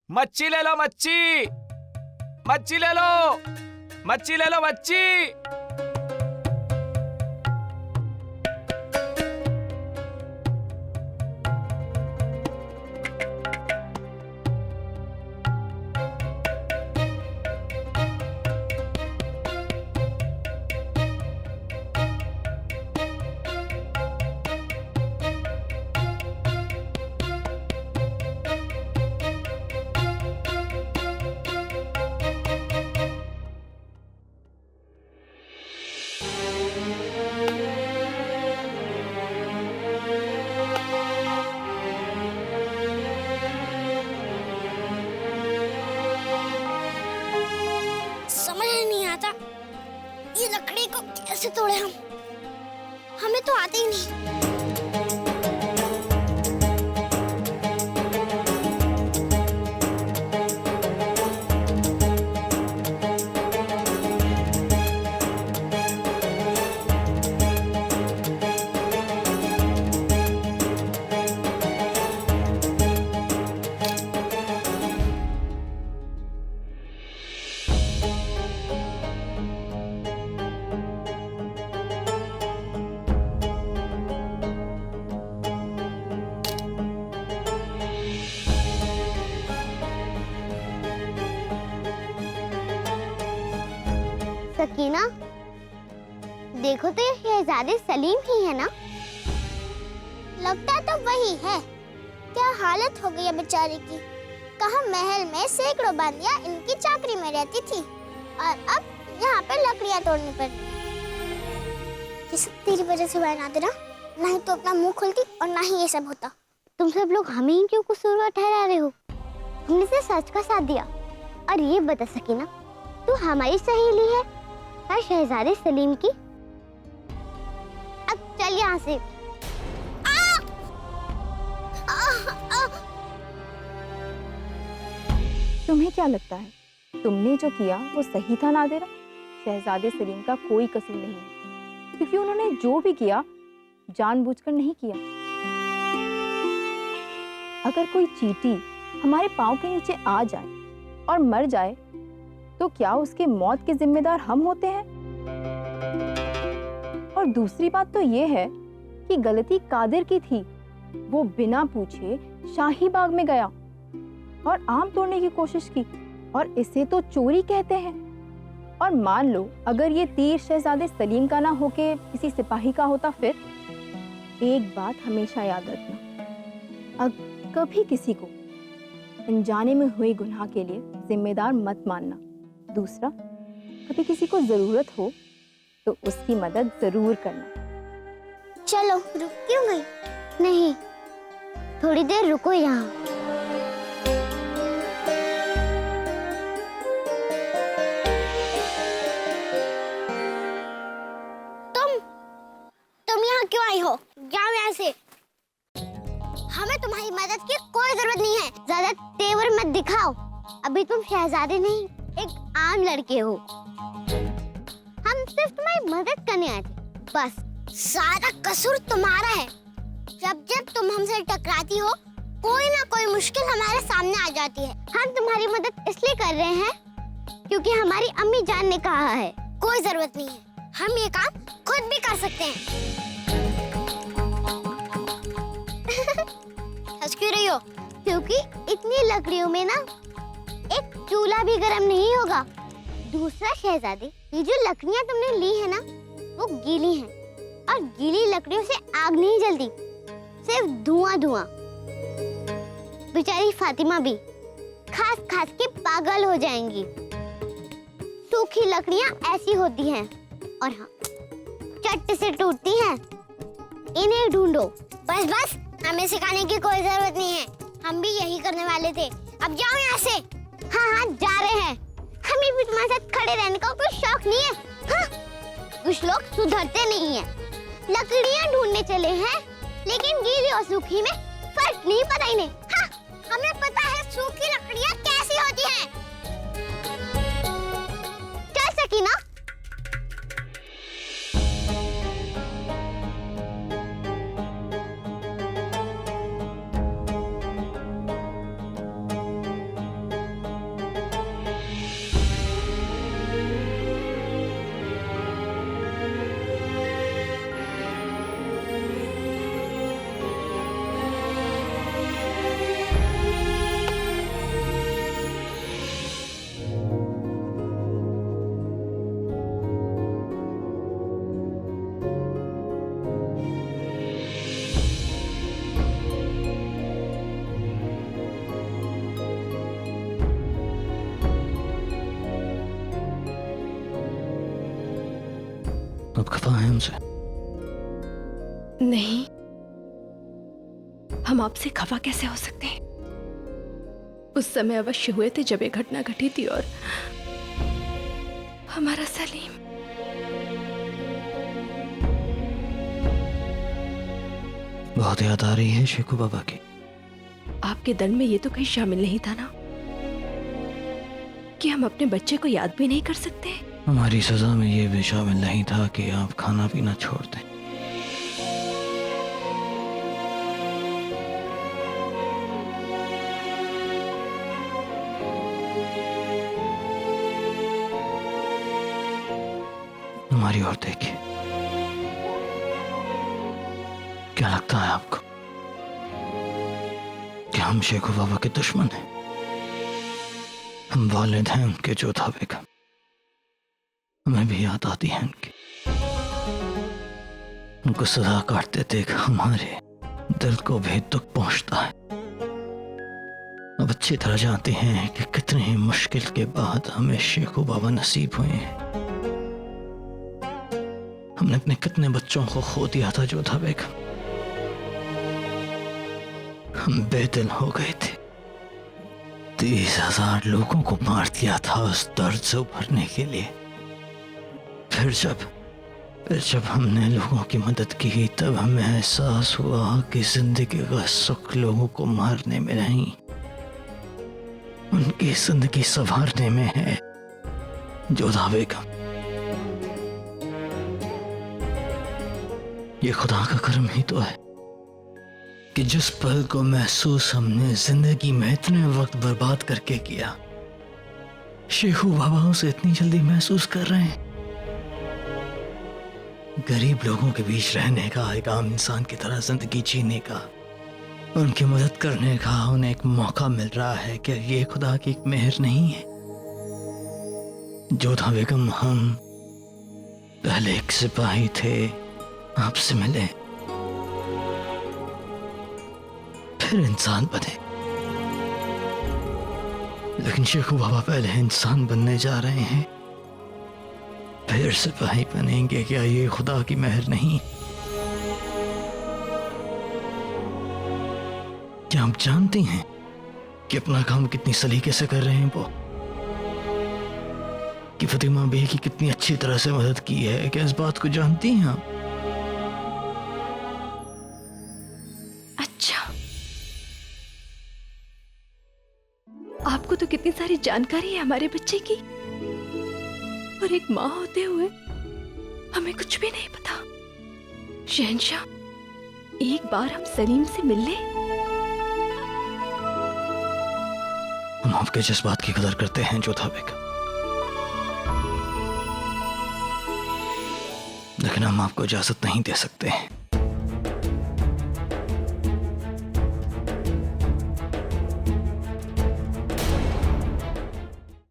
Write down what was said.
मच्छी ले लो, मच्छी, मच्छी ले लो, मच्छी ले लो, मच्छी। ये लकड़ी को कैसे तोड़े हम? हमें तो आते ही नहीं। सकीना, देखो तो ये शहजादे सलीम ही है ना? लगता तो वही है। क्या हालत हो गई है बेचारे की। कहाँ महल में सैकड़ों बांदियां इनकी चाकरी में रहती थी और अब यहाँ पे लकड़ियाँ तोड़नी पड़ी। ये सब तेरी वजह से हुआ नादिरा, नहीं तो अपना मुंह खोलती और ना ही ये सब होता। तुम सब लोग हमें ही क्यों कसूरवार ठहरा रहे हो? हमने से सच का साथ दिया। और ये बता सकीना, तू हमारी सहेली है और शहजादे सलीम की? अब चल यहाँ से। तुम्हें क्या लगता है तुमने जो किया वो सही था नादिरा? शहजादे सलीम का कोई कसूर नहीं है, क्योंकि उन्होंने जो भी किया जानबूझकर नहीं किया। अगर कोई चींटी हमारे पाँव के नीचे आ जाए और मर जाए तो क्या उसके मौत के जिम्मेदार हम होते हैं? और दूसरी बात तो ये है कि गलती कादिर की थी। वो बिना पूछे शाही बाग में गया और आम तोड़ने की कोशिश की, और इसे तो चोरी कहते हैं। और मान लो अगर ये तीर शहजादे सलीम का ना होके किसी सिपाही का होता, फिर? एक बात हमेशा याद रखना, कभी किसी को अनजाने में हुए गुनाह के लिए जिम्मेदार मत मानना। दूसरा, कभी किसी को जरूरत हो तो उसकी मदद जरूर करना। चलो, रुक क्यों गई? नहीं, थोड़ी देर रुको यहाँ। तुम यहाँ क्यों आई हो? जाओ यहाँ से। हमें तुम्हारी मदद की कोई जरूरत नहीं है। ज्यादा तेवर मत दिखाओ। अभी तुम शहजादे नहीं, एक आम लड़के हो। हम सिर्फ तुम्हारी मदद करने आए थे, बस। सारा कसूर तुम्हारा है। जब जब तुम हमसे टकराती हो, कोई ना कोई मुश्किल हमारे सामने आ जाती है। हम तुम्हारी मदद इसलिए कर रहे हैं क्योंकि हमारी अम्मी जान ने कहा है। कोई जरूरत नहीं है, हम ये काम खुद भी कर सकते हैं। हंस क्यों रही हो? क्योंकि इतनी लकड़ियों में ना एक चूल्हा भी गर्म नहीं होगा। दूसरा शहजादे, ये जो लकड़ियाँ तुमने ली है ना, वो गीली हैं, और गीली लकड़ियों से आग नहीं जलती, सिर्फ धुआं धुआं। बेचारी फातिमा भी खास खास के पागल हो जाएंगी। सूखी लकड़ियाँ ऐसी होती हैं और हाँ, चट से टूटती हैं। इन्हें ढूंढो। बस बस, हमें सिखाने की कोई जरूरत नहीं है। हम भी यही करने वाले थे। अब जाओ यहाँ से। हाँ हाँ, जा रहे हैं। हमें भी तुम्हारे साथ खड़े रहने का कोई शौक नहीं है। हाँ? कुछ लोग सुधरते नहीं हैं। लकड़ियाँ ढूंढने चले हैं, लेकिन गीली और सूखी में फर्क नहीं पता इन्हें। हाँ, हमें पता है सूखी लकड़ियाँ कैसी होती हैं। चल सकीना। आप खफा हैं हमसे? नहीं, हम आपसे खफा कैसे हो सकते हैं? उस समय अवश्य हुए थे जब ये घटना घटी थी और हमारा सलीम। बहुत याद आ रही है शेखू बाबा की। आपके दंड में ये तो कहीं शामिल नहीं था ना कि हम अपने बच्चे को याद भी नहीं कर सकते? हमारी सजा में ये भी शामिल नहीं था कि आप खाना पीना छोड़ दें। हमारी ओर देखिए। क्या लगता है आपको कि हम शेखू बाबा के दुश्मन हैं? हम वालिद हैं उनके, जोधा बेगम। हमें भी याद आती है उनकी। उनको सजा काटते देख हमारे दिल को भी दुख पहुंचता है। अब अच्छी तरह जानते हैं कि कितनी ही मुश्किल के बाद हमें शेखू बाबा नसीब हुए हैं। हमने अपने कितने बच्चों को खो दिया था जोधा बेगम। हम बेदिल हो गए थे। 30,000 लोगों को मार दिया था उस दर्द से उभरने के लिए। फिर जब हमने लोगों की मदद की तब हमें एहसास हुआ कि जिंदगी का सुख लोगों को मारने में नहीं, उनकी जिंदगी संवारने में है जोधा बेगम। ये खुदा का करम ही तो है कि जिस पल को महसूस हमने जिंदगी में इतने वक्त बर्बाद करके किया, शेखू बाबा उसे इतनी जल्दी महसूस कर रहे हैं। गरीब लोगों के बीच रहने का, एक आम इंसान की तरह जिंदगी जीने का, उनकी मदद करने का उन्हें एक मौका मिल रहा है। क्या ये खुदा की एक मेहर नहीं है? जोधा बेगम, हम पहले एक सिपाही थे, आपसे मिले, फिर इंसान बने। लेकिन शेखू बाबा पहले इंसान बनने जा रहे हैं, फिर सिपाही बनेंगे। क्या ये खुदा की मेहर नहीं? क्या आप जानती हैं कि अपना काम कितनी सलीके से कर रहे हैं वो? कि फतिमा बे की कितनी अच्छी तरह से मदद की है? क्या इस बात को जानती हैं आप? अच्छा, आपको तो कितनी सारी जानकारी है हमारे बच्चे की, और एक माँ होते हुए हमें कुछ भी नहीं पता। शहंशाह, एक बार हम सलीम से मिल लें। हम आपके जज्बात की कदर करते हैं जोधा बेगम, लेकिन हम आपको इजाजत नहीं दे सकते हैं।